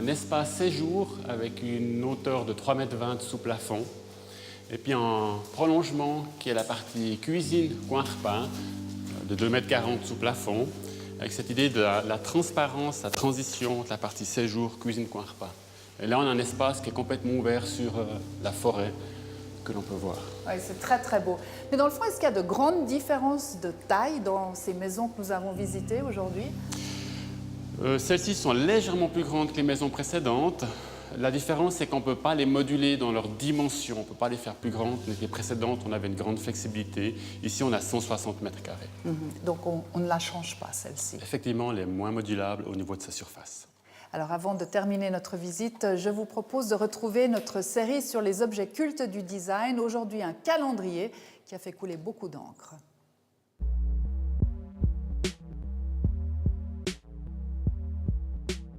un espace séjour avec une hauteur de 3,20 m sous plafond. Et puis un prolongement qui est la partie cuisine, coin repas, de 2,40 m sous plafond, avec cette idée de la transparence, la transition entre la partie séjour, cuisine, coin repas. Et là, on a un espace qui est complètement ouvert sur la forêt que l'on peut voir. Oui, c'est très très beau. Mais dans le fond, est-ce qu'il y a de grandes différences de taille dans ces maisons que nous avons visitées aujourd'hui? Celles-ci sont légèrement plus grandes que les maisons précédentes. La différence, c'est qu'on ne peut pas les moduler dans leur dimension. On ne peut pas les faire plus grandes. Les précédentes, on avait une grande flexibilité. Ici, on a 160 mètres carrés. Donc, on ne la change pas, celle-ci. Effectivement, elle est moins modulable au niveau de sa surface. Alors, avant de terminer notre visite, je vous propose de retrouver notre série sur les objets cultes du design. Aujourd'hui, un calendrier qui a fait couler beaucoup d'encre.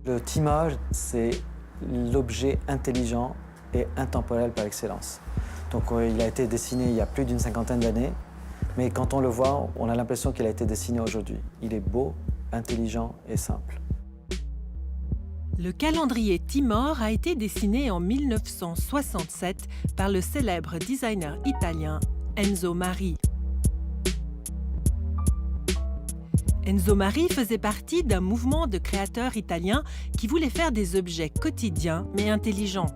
Le Timor, c'est l'objet intelligent et intemporel par excellence. Donc il a été dessiné il y a plus d'une cinquantaine d'années, mais quand on le voit, on a l'impression qu'il a été dessiné aujourd'hui. Il est beau, intelligent et simple. Le calendrier Timor a été dessiné en 1967 par le célèbre designer italien Enzo Mari. Enzo Mari faisait partie d'un mouvement de créateurs italiens qui voulaient faire des objets quotidiens mais intelligents.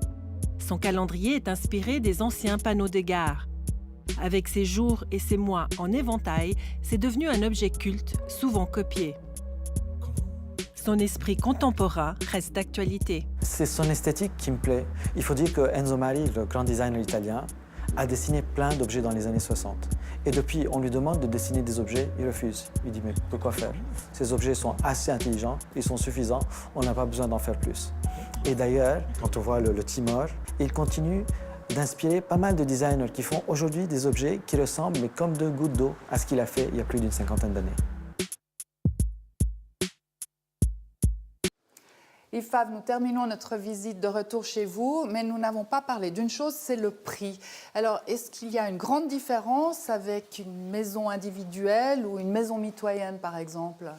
Son calendrier est inspiré des anciens panneaux de gare. Avec ses jours et ses mois en éventail, c'est devenu un objet culte, souvent copié. Son esprit contemporain reste d'actualité. C'est son esthétique qui me plaît. Il faut dire que Enzo Mari, le grand designer italien, a dessiné plein d'objets dans les années 60. Et depuis, on lui demande de dessiner des objets, il refuse. Il dit, mais pourquoi faire? Ces objets sont assez intelligents, ils sont suffisants, on n'a pas besoin d'en faire plus. Et d'ailleurs, quand on voit le Timor, il continue d'inspirer pas mal de designers qui font aujourd'hui des objets qui ressemblent, mais comme deux gouttes d'eau, à ce qu'il a fait il y a plus d'une cinquantaine d'années. IFAV, nous terminons notre visite de retour chez vous, mais nous n'avons pas parlé d'une chose, c'est le prix. Alors, est-ce qu'il y a une grande différence avec une maison individuelle ou une maison mitoyenne, par exemple?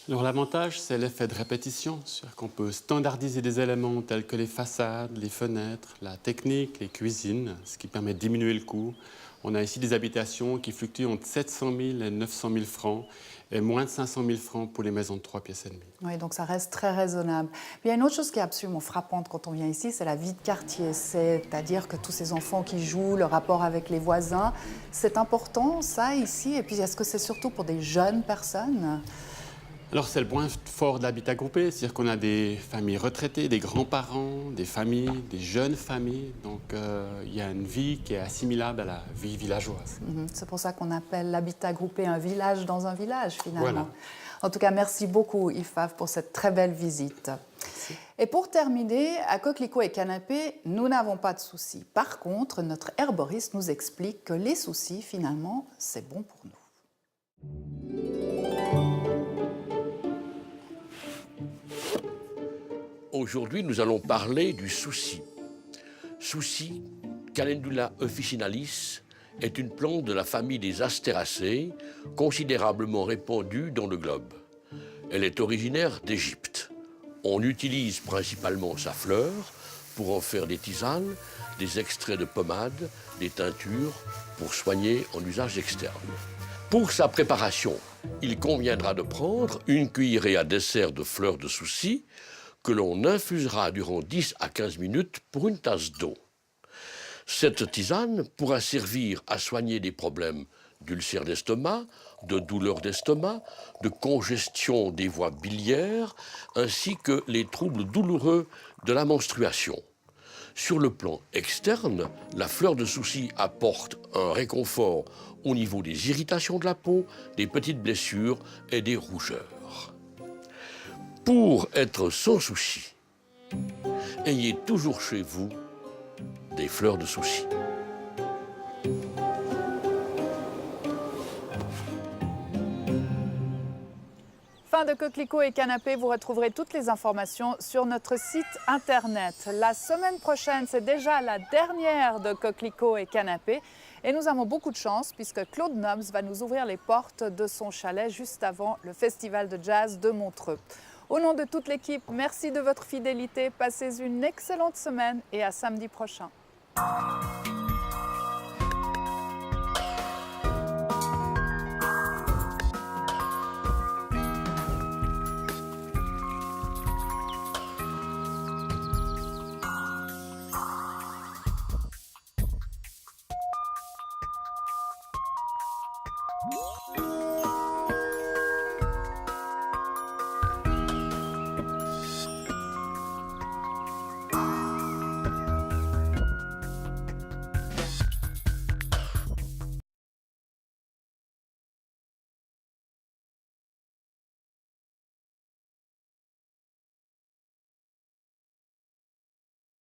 Alors l'avantage, c'est l'effet de répétition. C'est-à-dire qu'on peut standardiser des éléments tels que les façades, les fenêtres, la technique, les cuisines, ce qui permet de diminuer le coût. On a ici des habitations qui fluctuent entre 700 000 et 900 000 francs et moins de 500 000 francs pour les maisons de 3 pièces et demie. Oui, donc ça reste très raisonnable. Mais il y a une autre chose qui est absolument frappante quand on vient ici, c'est la vie de quartier. C'est-à-dire que tous ces enfants qui jouent, le rapport avec les voisins, c'est important, ça, ici. Et puis, est-ce que c'est surtout pour des jeunes personnes? Alors c'est le point fort de l'habitat groupé, c'est-à-dire qu'on a des familles retraitées, des grands-parents, des familles, des jeunes familles. Donc il y a une vie qui est assimilable à la vie villageoise. C'est pour ça qu'on appelle l'habitat groupé un village dans un village, finalement. Voilà. En tout cas, merci beaucoup, IFAV, pour cette très belle visite. Merci. Et pour terminer, à Coquelicot et Canapé, nous n'avons pas de soucis. Par contre, notre herboriste nous explique que les soucis, finalement, c'est bon pour nous. Aujourd'hui, nous allons parler du souci. Souci, Calendula officinalis, est une plante de la famille des Astéracées, considérablement répandue dans le globe. Elle est originaire d'Égypte. On utilise principalement sa fleur pour en faire des tisanes, des extraits de pommade, des teintures pour soigner en usage externe. Pour sa préparation, il conviendra de prendre une cuillerée à dessert de fleurs de souci que l'on infusera durant 10 à 15 minutes pour une tasse d'eau. Cette tisane pourra servir à soigner des problèmes d'ulcères d'estomac, de douleurs d'estomac, de congestion des voies biliaires, ainsi que les troubles douloureux de la menstruation. Sur le plan externe, la fleur de souci apporte un réconfort au niveau des irritations de la peau, des petites blessures et des rougeurs. Pour être sans souci, ayez toujours chez vous des fleurs de souci. Fin de Coquelicot et Canapé, vous retrouverez toutes les informations sur notre site internet. La semaine prochaine, c'est déjà la dernière de Coquelicot et Canapé. Et nous avons beaucoup de chance puisque Claude Nobs va nous ouvrir les portes de son chalet juste avant le festival de jazz de Montreux. Au nom de toute l'équipe, merci de votre fidélité. Passez une excellente semaine et à samedi prochain.